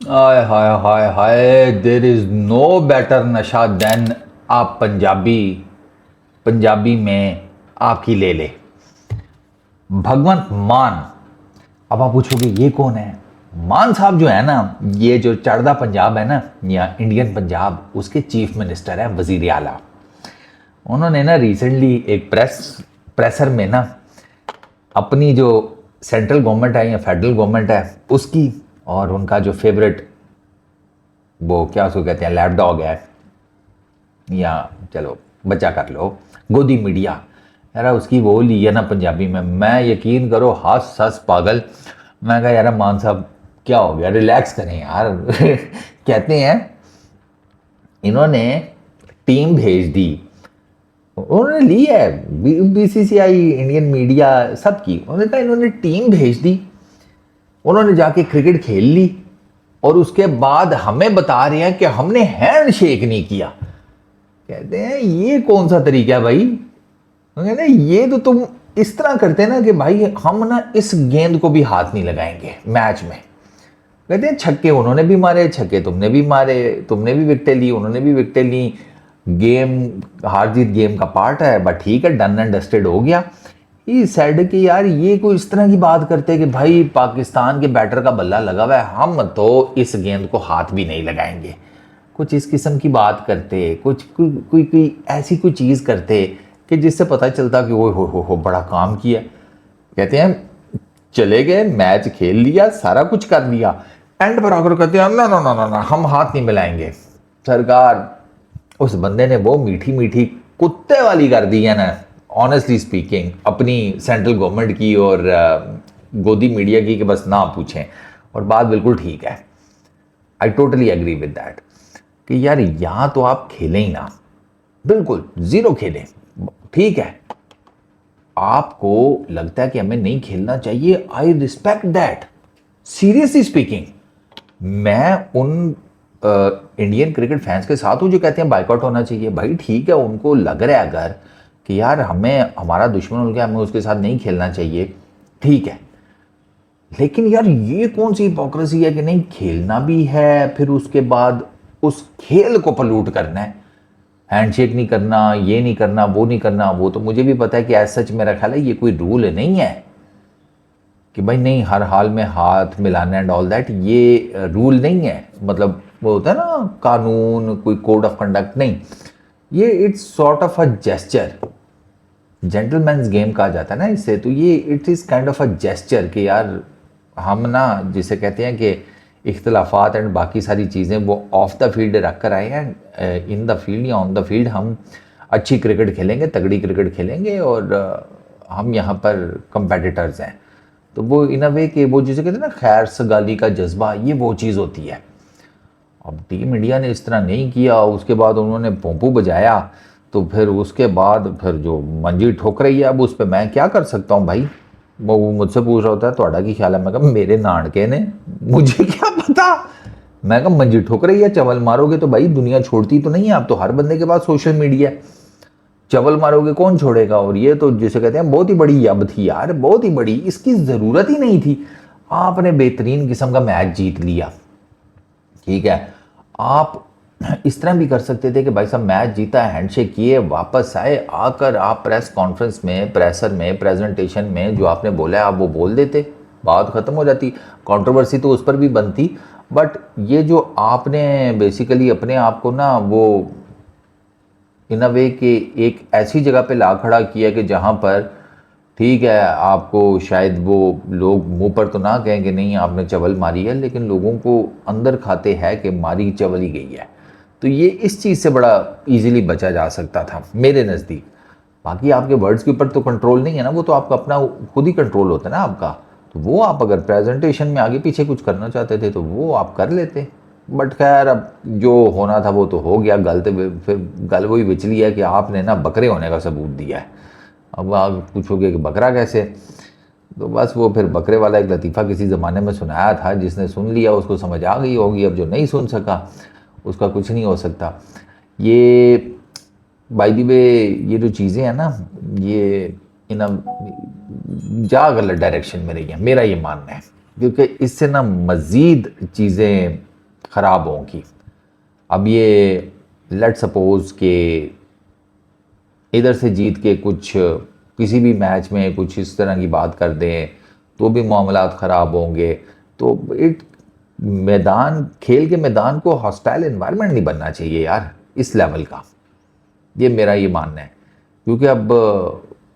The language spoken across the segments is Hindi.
हाय हाय हाय हाय, देर इज नो बेटर नशा देन आप पंजाबी पंजाबी में आकी ले ले। भगवंत मान। अब आप पूछोगे ये कौन है? मान साहब जो है ना, ये जो चढ़दा पंजाब है ना, या इंडियन पंजाब, उसके चीफ मिनिस्टर है, वजीर आला। उन्होंने ना रिसेंटली एक प्रेसर में ना अपनी जो सेंट्रल गवर्नमेंट है या फेडरल गवर्नमेंट है उसकी, और उनका जो फेवरेट, वो क्या उसको कहते हैं, लैप डॉग है, या चलो बच्चा कर लो, गोदी मीडिया, यार उसकी वो ली है ना पंजाबी में। मैं यकीन करो हंस हंस पागल। मैं कहा यार मान साहब क्या हो गया, रिलैक्स करें यार। कहते हैं इन्होंने टीम भेज दी, उन्होंने ली है बीसीसीआई, इंडियन मीडिया, सबकी। उन्होंने कहा इन्होंने टीम भेज दी, उन्होंने जाके क्रिकेट खेल ली, और उसके बाद हमें बता रहे हैं कि हमने हैंड शेक नहीं किया। कहते हैं ये कौन सा तरीका है भाई? कहते हैं ये तो तुम इस तरह करते ना कि भाई हम ना इस गेंद को भी हाथ नहीं लगाएंगे मैच में। कहते हैं छक्के उन्होंने भी मारे, छक्के तुमने भी मारे, तुमने भी विकेटें ली, उन्होंने भी विकेटें ली। गेम, हार जीत गेम का पार्ट है, बट ठीक है, डन एंड डस्टेड हो गया। ही सेड कि यार ये कोई इस तरह की बात करते कि भाई पाकिस्तान के बैटर का बल्ला लगा हुआ है, हम तो इस गेंद को हाथ भी नहीं लगाएंगे। कुछ इस किस्म की बात करते, कुछ कोई ऐसी कोई चीज़ करते कि जिससे पता चलता कि वो हो बड़ा काम किया। कहते हैं चले गए, मैच खेल लिया, सारा कुछ कर लिया, एंड पर आकर कहते हैं ना ना ना ना ना, हम हाथ नहीं मिलाएंगे। सरकार, उस बंदे ने वो मीठी मीठी कुत्ते वाली कर दी है ना, ऑनेस्टली स्पीकिंग, अपनी सेंट्रल गवर्नमेंट की और गोदी मीडिया की, कि बस ना पूछें। और बात बिल्कुल ठीक है, I totally agree with that कि यार यहाँ तो आप खेलें ही ना, बिल्कुल जीरो खेलें। ठीक है, आपको लगता है कि हमें नहीं खेलना चाहिए, I respect that. Seriously speaking, मैं उन इंडियन क्रिकेट फैंस के साथ हूँ जो कहते हैं बाइकआउट होना चाहिए। भाई ठीक है, उनको लग रहा है अगर कि यार हमें हमारा दुश्मन हो गया, हमें उसके साथ नहीं खेलना चाहिए, ठीक है। लेकिन यार ये कौन सी हिपोक्रेसी है कि नहीं खेलना भी है, फिर उसके बाद उस खेल को पलूट करना है, हैंडशेक नहीं करना, ये नहीं करना, वो नहीं करना। वो तो मुझे भी पता है कि एज सच मेरा ख्याल है ये कोई रूल नहीं है कि भाई नहीं हर हाल में हाथ मिलाना एंड ऑल दैट, ये रूल नहीं है। मतलब वो होता है ना कानून, कोई कोड ऑफ कंडक्ट नहीं, ये it's sort of a gesture, gentleman's game कहा जाता है ना इससे। तो ये it is kind of a gesture कि यार हम ना, जिसे कहते हैं कि इख्तलाफात एंड बाकी सारी चीज़ें वो ऑफ द फील्ड रख कर आए हैं, इन द फील्ड या ऑन द फील्ड हम अच्छी क्रिकेट खेलेंगे, तगड़ी क्रिकेट खेलेंगे, और हम यहाँ पर कंपेटिटर्स हैं। तो वो इन अ वे कि वो जिसे कहते हैं ना खैर सगाली का जज्बा, ये वो चीज़ होती है। अब टीम इंडिया ने इस तरह नहीं किया, उसके बाद उन्होंने पोंपू बजाया, तो फिर उसके बाद फिर जो मंजी ठोक रही है, अब उस पर मैं क्या कर सकता हूँ भाई? वो मुझसे पूछ रहा होता है ਤੁਹਾਡਾ ਕੀ ख्याल है, मैं कहा मेरे नानके ने, मुझे क्या पता। मैं कहा मंजी ठोक रही है, चवल मारोगे तो भाई दुनिया छोड़ती तो नहीं है, अब तो हर बंदे के पास सोशल मीडिया है, चवल मारोगे कौन छोड़ेगा। और ये तो जिसे कहते हैं बहुत ही बड़ी यब थी यार, बहुत ही बड़ी, इसकी ज़रूरत ही नहीं थी। आपने बेहतरीन किस्म का मैच जीत लिया, ठीक है, आप इस तरह भी कर सकते थे कि भाई साहब मैच जीता, हैंडशेक किए, वापस आए, आकर आप प्रेस कॉन्फ्रेंस में, प्रेसर में, प्रेजेंटेशन में जो आपने बोला है आप वो बोल देते, बात ख़त्म हो जाती, कंट्रोवर्सी तो उस पर भी बनती। बट ये जो आपने बेसिकली अपने आप को ना वो इन अ वे कि एक ऐसी जगह पे ला खड़ा किया कि जहाँ पर ठीक है आपको शायद वो लोग मुंह पर तो ना कहें कि नहीं आपने चवल मारी है, लेकिन लोगों को अंदर खाते हैं कि मारी चवल ही गई है। तो ये इस चीज़ से बड़ा इजीली बचा जा सकता था मेरे नज़दीक। बाकी आपके वर्ड्स के ऊपर तो कंट्रोल नहीं है ना, वो तो आपका अपना खुद ही कंट्रोल होता है ना आपका। तो वो आप अगर प्रेजेंटेशन में आगे पीछे कुछ करना चाहते थे तो वो आप कर लेते। बट खैर अब जो होना था वो तो हो गया, गल तो फिर गल वही बिचली है कि आपने ना बकरे होने का सबूत दिया है। अब आप पूछोगे कि बकरा कैसे, तो बस वो फिर बकरे वाला एक लतीफ़ा किसी ज़माने में सुनाया था, जिसने सुन लिया उसको समझ आ गई होगी, अब जो नहीं सुन सका उसका कुछ नहीं हो सकता। ये बाय द वे ये जो चीज़ें हैं ना, ये इन जा गलत डायरेक्शन में रही हैं, मेरा ये मानना है, क्योंकि इससे ना मज़ीद चीज़ें ख़राब होंगी। अब ये लेट सपोज के इधर से जीत के कुछ किसी भी मैच में कुछ इस तरह की बात कर दें तो भी मामलात ख़राब होंगे। तो मैदान, खेल के मैदान को हॉस्टाइल एनवायरनमेंट नहीं बनना चाहिए यार इस लेवल का, ये मेरा ये मानना है। क्योंकि अब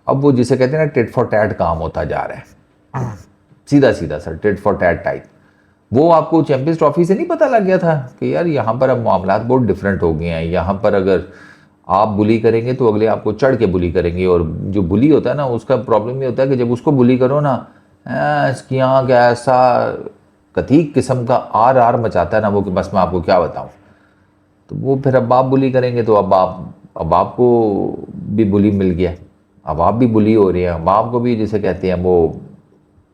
वो जिसे कहते हैं ना टिट फॉर टैट काम होता जा रहा है, सीधा सीधा sir tit for tat type. वो आपको चैंपियंस ट्रॉफी से नहीं पता लग गया था कि यार यहाँ पर अब मामलात बहुत डिफरेंट हो गए हैं। यहाँ पर अगर आप बुली करेंगे तो अगले आपको चढ़ के बुली करेंगे, और जो बुली होता है ना उसका प्रॉब्लम ये होता है कि जब उसको बुली करो ना, इसकी आँख ऐसा कथीक किस्म का आर आर मचाता है ना वो, कि बस मैं आपको क्या बताऊँ। तो वो फिर अब आप बुली करेंगे तो अब आपको भी बुली मिल गया, अब आप भी बुली हो रहे हैं। अब आपको भी जिसे कहते हैं वो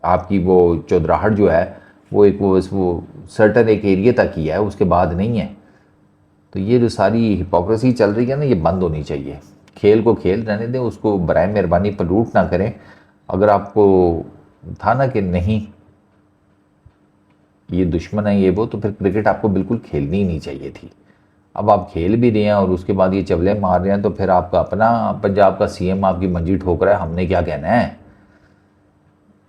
आपकी वो चौधराहट जो है वो सर्टन एक एरिया तक ही है, उसके बाद नहीं है। तो ये जो सारी हिपोक्रेसी चल रही है ना ये बंद होनी चाहिए। खेल को खेल रहने दें, उसको बराए मेहरबानी पलूट ना करें। अगर आपको था ना कि नहीं ये दुश्मन है ये वो, तो फिर क्रिकेट आपको बिल्कुल खेलनी ही नहीं चाहिए थी। अब आप खेल भी रहे हैं और उसके बाद ये चवले मार रहे हैं, तो फिर आपका अपना पंजाब का सीएम आपकी मंजी ठोक रहा है, हमने क्या कहना है।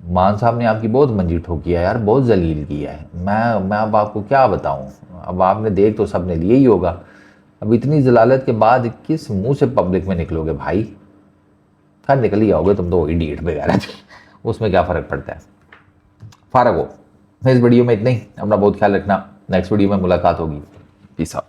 मान साहब ने आपकी बहुत मंजी ठोकी है यार, बहुत जलील किया है। मैं अब आपको क्या बताऊं, अब आपने देख तो सबने लिया ही होगा। अब इतनी जलालत के बाद किस मुंह से पब्लिक में निकलोगे भाई। खैर निकल ही आओगे तुम तो इडियट वगैरह, उसमें क्या फ़र्क पड़ता है। फारग हो। इस वीडियो में इतना ही, अपना बहुत ख्याल रखना। नेक्स्ट वीडियो में मुलाकात होगी। Peace out.